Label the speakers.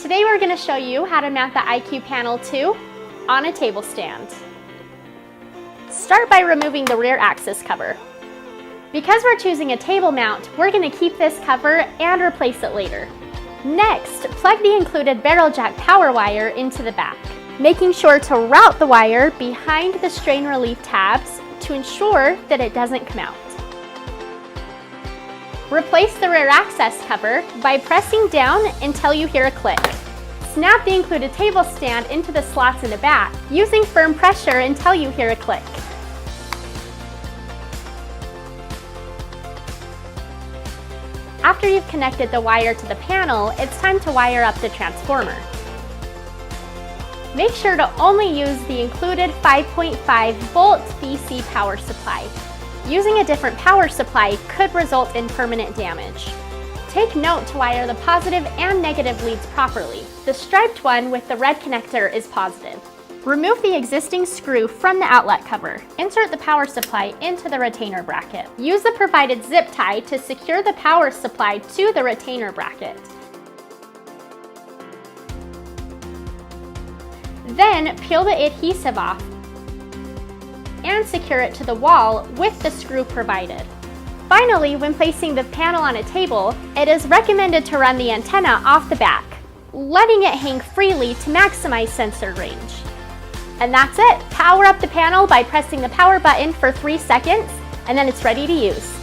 Speaker 1: Today we're going to show you how to mount the IQ panel to on a table stand. Start by removing the rear axis cover. Because we're choosing a table mount, we're going to keep this cover and replace it later. Next, plug the included barrel jack power wire into the back, making sure to route the wire behind the strain relief tabs to ensure that it doesn't come out. Replace the rear access cover by pressing down until you hear a click. Snap the included table stand into the slots in the back, using firm pressure until you hear a click. After you've connected the wire to the panel, it's time to wire up the transformer. Make sure to only use the included 5.5 volt DC power supply. Using a different power supply could result in permanent damage. Take note to wire the positive and negative leads properly. The striped one with the red connector is positive. Remove the existing screw from the outlet cover. Insert the power supply into the retainer bracket. Use the provided zip tie to secure the power supply to the retainer bracket. Then peel the adhesive off and secure it to the wall with the screw provided. Finally, when placing the panel on a table, it is recommended to run the antenna off the back, letting it hang freely to maximize sensor range. And that's it! Power up the panel by pressing the power button for 3 seconds, and then it's ready to use.